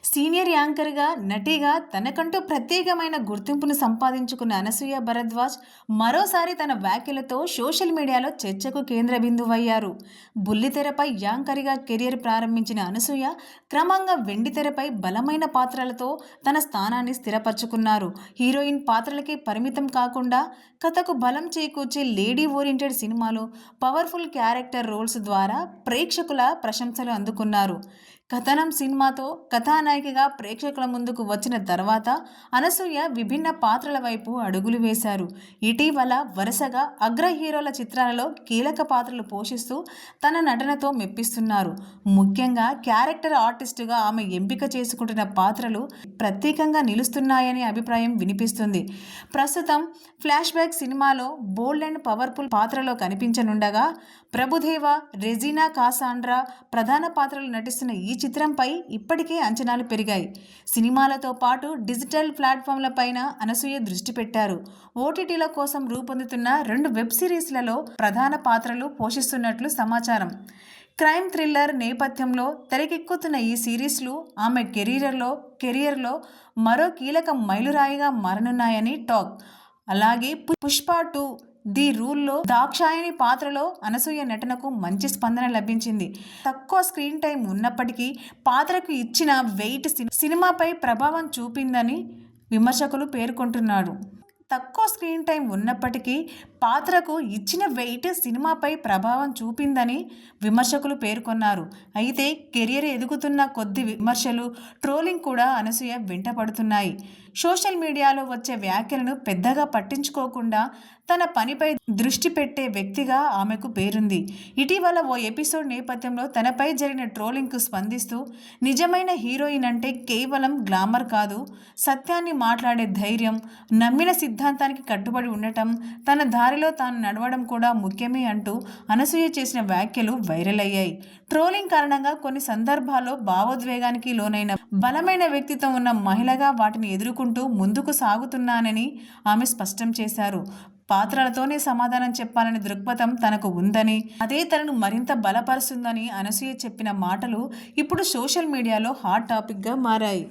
Senior యాంకర్‌గా, నటిగా తనకంటూ ప్రత్యేకమైన గుర్తింపును సంపాదించుకున్న అనసూయ భరద్వాజ్ మరోసారి తన వ్యాఖ్యలతో సోషల్ మీడియాలో చర్చకు కేంద్ర బిందువయ్యారు. బుల్లితెరపై యాంకర్‌గా కెరీర్ ప్రారంభించిన అనసూయ క్రమంగా వెండితెరపై బలమైన పాత్రలతో తన స్థానాన్ని స్థిరపరచుకున్నారు. హీరోయిన్ పాత్రలకే పరిమితం కాకుండా కథకు బలం చేకూర్చే లేడీ ఓరియెంటెడ్ సినిమాలు, పవర్ఫుల్ క్యారెక్టర్ రోల్స్ ద్వారా ప్రేక్షకుల ప్రశంసలు అందుకున్నారు. కథనం సినిమాతో కథానాయికగా ప్రేక్షకుల ముందుకు వచ్చిన తర్వాత అనసూయ విభిన్న పాత్రల వైపు అడుగులు వేశారు. ఇటీవల వరుసగా అగ్ర హీరోల చిత్రాలలో కీలక పాత్రలు పోషిస్తూ తన నటనతో మెప్పిస్తున్నారు. ముఖ్యంగా క్యారెక్టర్ ఆర్టిస్టుగా ఆమె ఎంపిక చేసుకుంటున్న పాత్రలు ప్రత్యేకంగా నిలుస్తున్నాయనే అభిప్రాయం వినిపిస్తుంది. ప్రస్తుతం ఫ్లాష్ బ్యాక్ సినిమాలో బోల్డ్ అండ్ పవర్ఫుల్ పాత్రలో కనిపించనుండగా, ప్రభుదేవా, రెజీనా కాసాండ్రా ప్రధాన పాత్రలు నటిస్తున్న ఈ చిత్రంపై ఇప్పటికే అంచనాలు పెరిగాయి. సినిమాలతో పాటు డిజిటల్ ప్లాట్ఫామ్లపైన అనసూయ దృష్టి పెట్టారు. ఓటీటీల కోసం రూపొందుతున్న 2 వెబ్ సిరీస్లలో ప్రధాన పాత్రలు పోషిస్తున్నట్లు సమాచారం. క్రైమ్ థ్రిల్లర్ నేపథ్యంలో తెరకెక్కుతున్న ఈ సిరీస్లు ఆమె కెరియర్లో మరో కీలక మైలురాయిగా మారనున్నాయని టాక్. అలాగే పుష్ప 2 ది రూల్లో దాక్షాయణి పాత్రలో అనసూయ నటనకు మంచి స్పందన లభించింది. తక్కువ స్క్రీన్ టైం ఉన్నప్పటికీ పాత్రకు ఇచ్చిన వెయిట్ సినిమాపై ప్రభావం చూపిందని విమర్శకులు పేర్కొంటున్నారు. తక్కువ స్క్రీన్ టైం ఉన్నప్పటికీ పాత్రకు ఇచ్చిన వెయిట్ సినిమాపై ప్రభావం చూపిందని విమర్శకులు పేర్కొన్నారు. అయితే కెరియర్ ఎదుగుతున్న కొద్ది విమర్శలు, ట్రోలింగ్ కూడా అనసూయ వెంటపడుతున్నాయి. సోషల్ మీడియాలో వచ్చే వ్యాఖ్యలను పెద్దగా పట్టించుకోకుండా తన పనిపై దృష్టి పెట్టే వ్యక్తిగా ఆమెకు పేరుంది. ఇటీవల ఓ ఎపిసోడ్ నేపథ్యంలో తనపై జరిగిన ట్రోలింగ్కు స్పందిస్తూ, నిజమైన హీరోయిన్ అంటే కేవలం గ్లామర్ కాదు, సత్యాన్ని మాట్లాడే ధైర్యం, నమ్మిన సిద్ధాంతానికి కట్టుబడి ఉండటం, తన దారిలో తాను నడవడం కూడా ముఖ్యమే అంటూ అనసూయ చేసిన వ్యాఖ్యలు వైరల్ అయ్యాయి. ట్రోలింగ్ కారణంగా కొన్ని సందర్భాల్లో భావోద్వేగానికి లోనైన బలమైన వ్యక్తిత్వం ఉన్న మహిళగా వాటిని ఎదుర్కొంటూ ముందుకు సాగుతున్నానని ఆమె స్పష్టం చేశారు. పాత్రలతోనే సమాధానం చెప్పాలనే దృక్పథం తనకు ఉందని, అదే తనను మరింత బలపరుస్తుందని అనసూయ చెప్పిన మాటలు ఇప్పుడు సోషల్ మీడియాలో హాట్ టాపిక్గా మారాయి.